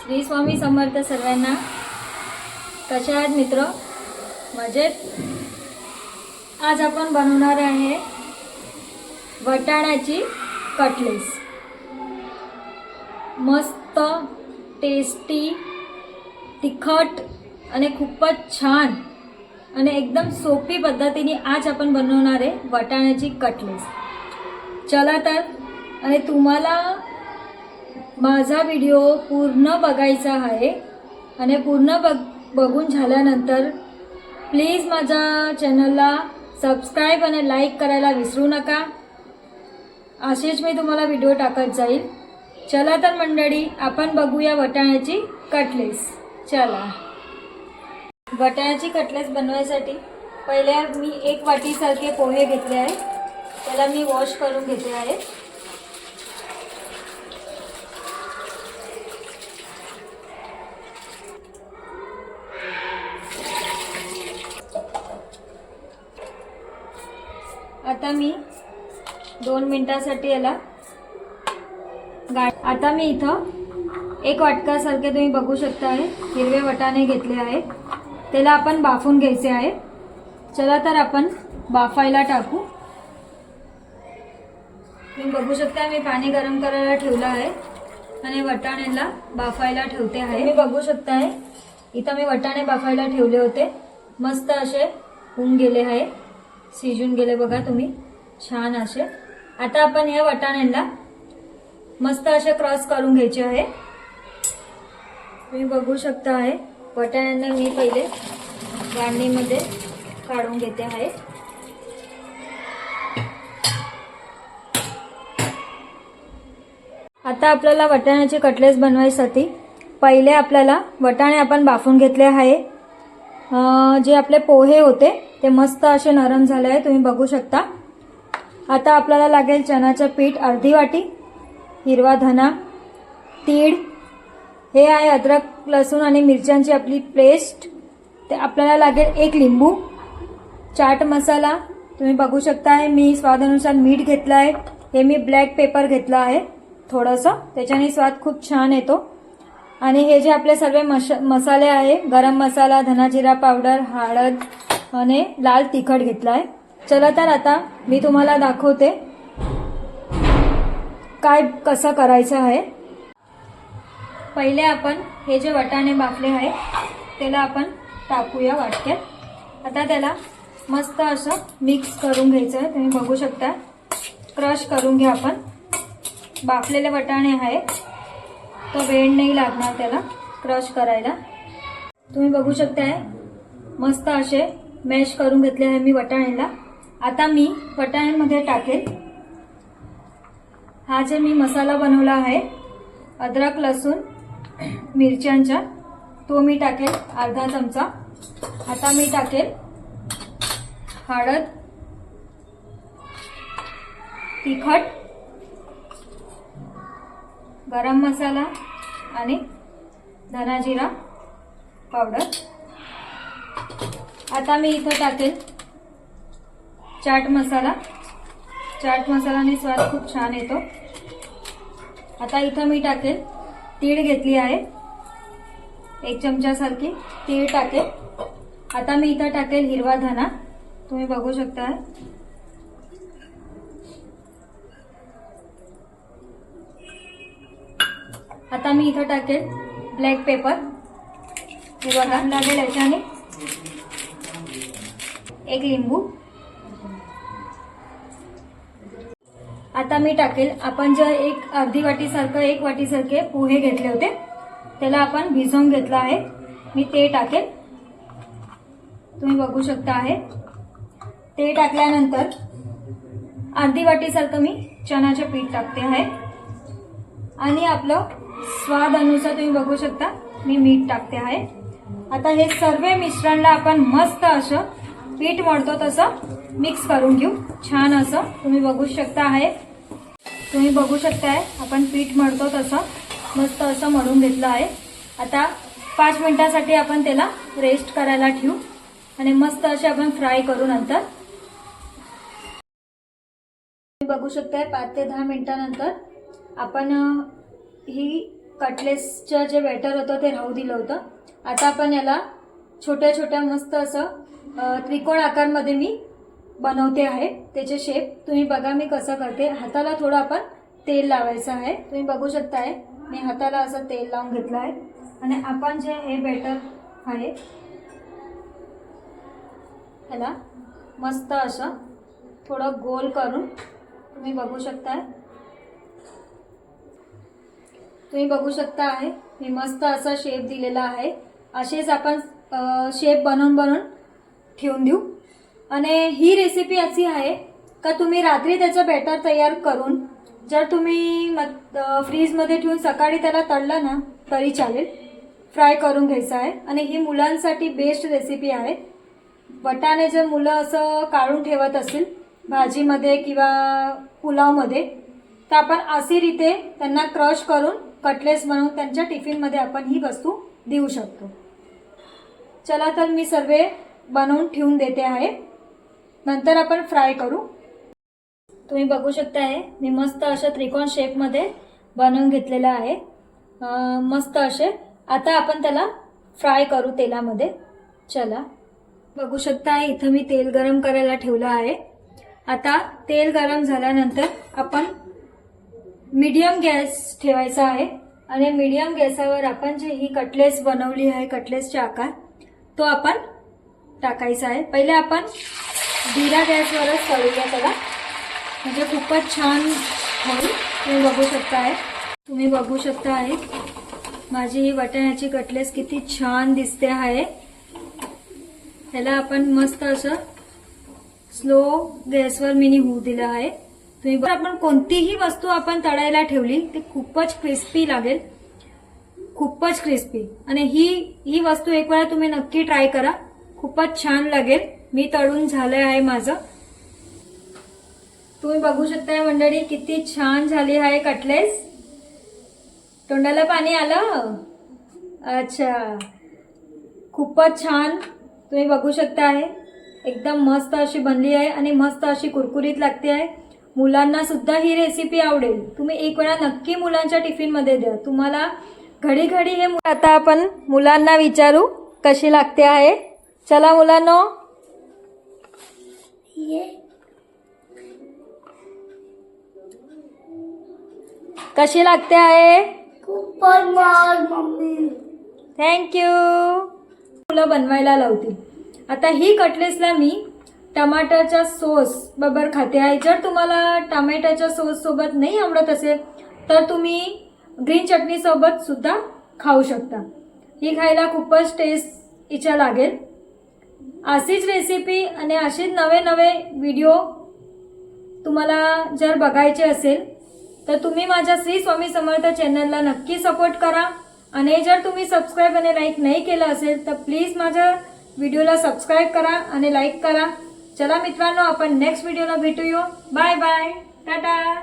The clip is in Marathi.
श्री स्वामी समर्थ सर्वांना। कशा आहात मित्र? मजेत? आज आपण बनवणार आहे वाटाण्याची कटलेस। मस्त टेस्टी, तिखट आणि खूपच छान आणि एकदम सोपी पद्धतीने आज आपण बनवणार आहे वाटाण्याची कटलेस। चला तर, आणि तुम्हाला माझा व्हिडिओ पूर्ण बघायचा आहे आणि पूर्ण बघून झाल्यानंतर प्लीज माझ्या चॅनलला सबस्क्राईब आणि लाईक करायला विसरू नका। असेच मी तुम्हाला व्हिडिओ टाकत जाईल। चला तर मंडळी, आपण बघूया वाटाण्याची कटलेस। चला, वाटाण्याची कटलेस बनवायसाठी पहिले मी 1 वाटीसारखे पोहे घेतले आहे। त्याला मी वॉश करून घेते आहे। आता मी 2 मिनिटांसाठी याला आता मी इथं 1 वाटकासारखे तुम्ही बघू शकता आहे हिरवे वाटाणे घेतले आहे। त्याला आपण बाफून घ्यायचे आहे। चला तर आपण बाफायला टाकू। तुम्ही बघू शकता मी पाणी गरम करायला ठेवलं आहे आणि वाटाण्याला बाफायला ठेवते आहे। तुम्ही बघू शकता इथं मी वाटाणे बाफायला ठेवले होते। मस्त असे होऊन गेले आहे, शिजून गेले बघा तुम्ही, छान असे। आता आपण या वाटाण्यांना मस्त असे क्रॉस करून घ्यायचे आहे। तुम्ही बघू शकता आहे वाटाण्यांना मी पहिले गाळणीमध्ये काढून घेते आहे। आता आपल्याला वाटाण्याचे कटलेस बनवायसाठी पहिले आपल्याला वाटाणे आपण बाफून घेतले आहे। जे आपले पोहे होते ते मस्त असे नरम झाले आहे, तुम्ही बघू शकता। आता आपल्याला लागेल चण्याचं पीठ अर्धी वाटी, हिरवा धना, तीळ, हे आहे अद्रक लसूण आणि मिरच्यांची आपली पेस्ट, ते आपल्याला लागेल 1 लिंबू, चाट मसाला तुम्ही बघू शकता आहे। मी स्वादानुसार मीठ घेतलं आहे। हे मी ब्लॅक पेपर घेतलं आहे थोडंसं, त्याच्याने स्वाद खूप छान येतो। आणि हे जे आपले सर्व मसाले आहे, गरम मसाला, धना जिरा पावडर, हळद आणि लाल तिखट घेतला आहे। चला तर आता मी तुम्हाला दाखवते काय कसं करायचं आहे। पहिले आपण हे जे वाटाणे बाफले आहे त्याला आपण टाकूया वाटक्यात। आता त्याला मस्त असं मिक्स करून घ्यायचं आहे। तुम्ही बघू शकता, क्रश करून घ्या आपण। बाफलेले वाटाणे आहे तो वेळ नाही लागणार त्याला क्रश करायला। तुम्ही बघू शकता मस्त असे मॅश करून घेतले आहे मी वाटाण्याला। आता मी वाटाण्यांमध्ये टाकेल हा जे मी मसाला बनवला आहे अद्रक लसूण मिरच्यांचा, तो मी टाकेल अर्धा चमचा। आता मी टाकेल हळद, तिखट, गरम मसाला आणि धना जिरा पावडर। आता मी इथं टाकेल चाट मसाला। चाट मसाल्याने स्वाद खूप छान येतो। आता इथं मी टाकेल तीळ घेतली आहे 1 चमचासारखी, तीळ टाकेल। आता मी इथं टाकेल हिरवा धना, तुम्ही बघू शकता। आता मी इथं टाकेल ब्लॅक पेपर, हे बघा लागेल याच्याने। 1 लिंबू। आता मी टाकेल आपण जे अर्धी वाटीसारखं 1 वाटीसारखे पोहे घेतले होते त्याला आपण भिजवून घेतलं आहे, मी ते टाकेल। तुम्ही बघू शकता आहे। ते टाकल्यानंतर अर्धी वाटीसारखं मी चण्याचे पीठ टाकते आहे आणि आपलं स्वाद अनुसार तुम्ही बघू शकता मी मीठ टाकते आहे। आता हे सर्व मिश्रणला आपण मस्त असं पीठ मळतो तसं मिक्स करून घेऊ, छान असं। तुम्ही बघू शकता आहे, तुम्ही बघू शकताय आपण पीठ मळतो तसं मस्त असं मळून घेतलं आहे। आता 5 मिनिटांसाठी आपण त्याला रेस्ट करायला ठेवू आणि मस्त असे आपण फ्राय करू नंतर। तुम्ही बघू शकताय 5 ते 10 मिनिटांनंतर आपण ही कटलेट्सचं जे बॅटर होतं ते राहू दिलं होतं. आता आपण याला छोट्या छोट्या मस्त असं त्रिकोण आकारमध्ये मी बनवते आहे. त्याचे शेप तुम्ही बघा मी कसं करते. हाताला थोडं आपण तेल लावायचं आहे. तुम्ही बघू शकताय मी हाताला असं तेल लावून घेतलं आहे आणि आपण जे हे बॅटर आहे ह्याला मस्त असं थोडं गोल करून तुम्ही बघू शकताय. तुम्ही बघू शकता आहे मी मस्त असा शेप दिलेला आहे. असेच आपण शेप बनवून ठेवून देऊ. आणि ही रेसिपी अशी आहे का तुम्ही रात्री त्याचं बॅटर तयार करून जर तुम्ही फ्रीजमध्ये ठेवून सकाळी त्याला तळलं ना तरी चालेल. फ्राय करून घ्यायचं आहे. आणि ही मुलांसाठी बेस्ट रेसिपी आहे. वाटाणे जर मुलं असं काढून ठेवत असतील भाजीमध्ये किंवा पुलावमध्ये तर आपण अशी रीते त्यांना क्रश करून कटलेट्स बनवून त्यांच्या टिफिनमध्ये आपण ही वस्तू देऊ शकतो. चला तर मी सर्व बनवून ठेवून देते आहे. नंतर आपण फ्राय करू. तुम्ही बघू शकता आहे मी मस्त अशा त्रिकोण शेपमध्ये बनवून घेतलेलं आहे. मस्त असे. आता आपण त्याला फ्राय करू तेलामध्ये. चला बघू शकता आहे इथं मी तेल गरम करायला ठेवलं आहे. आता तेल गरम झाल्यानंतर आपण मीडियम गॅस ठेवायचा आहे आणि मीडियम गॅसवर आपण जे ही कटलेट्स बनवली आहे कटलेट्सचे आकार तो आपण टाकायचा आहे. पहिले आपण धीरा गॅसवरच तळूया त्याला म्हणजे खूपच छान होईल. तुम्ही बघू शकता आहे माझी ही वाटाण्याची कटलेट्स किती छान दिसते आहे. ह्याला आपण मस्त असं स्लो गॅसवर मी होऊ दिलं आहे. तुम्ही आपण कोणतीही वस्तू आपण तळायला ठेवली ती खूपच क्रिस्पी लागेल. खूपच क्रिस्पी. आणि ही वस्तू एक वेळा तुम्ही नक्की ट्राय करा. खूपच छान लागेल. मी तळून झालं आहे माझं. तुम्ही बघू शकताय मंडळी किती छान झाली आहे कटलेट्स. तोंडाला पाणी आलं. अच्छा खूपच छान. तुम्ही बघू शकता आहे एकदम मस्त अशी बनली आहे आणि मस्त अशी कुरकुरीत लागते आहे. मुलांना सुद्धा ही रेसिपी आवडेल. तुम्ही एक वेळा नक्की मुलांच्या टिफिनमध्ये द्या. तुम्हाला घडी घडी हे. आता आपण मुलांना विचारू कशी लागते आहे. चला मुलांनो कशी लागते आहे. खूपच मस्त मम्मी. थँक्यू. मुलं बनवायला लावतील. आता ही कटलेट्सला मी टमाटरच्या सॉस बरोबर खाते आहे. जर तुम्हाला टमाट्याच्या सॉस सोबत नाही आवडत असेल तर तुम्ही ग्रीन चटणी सोबत सुद्धा खाऊ शकता. ही खायला खूपच टेस्ट इच्छा लागेल. अशीच रेसिपी आणि असेच नवे नवे व्हिडिओ तुम्हाला जर बघायचे असेल तर तुम्ही माझ्या श्री स्वामी समर्थ चॅनलला नक्की सपोर्ट करा. आणि जर तुम्ही सबस्क्राईब आणि लाईक नाही केलं असेल तर प्लीज माझ्या व्हिडिओला सबस्क्राईब करा आणि लाईक करा. चला मित्रांनो आपण नेक्स्ट व्हिडिओला भेटूया. Bye bye. टाटा.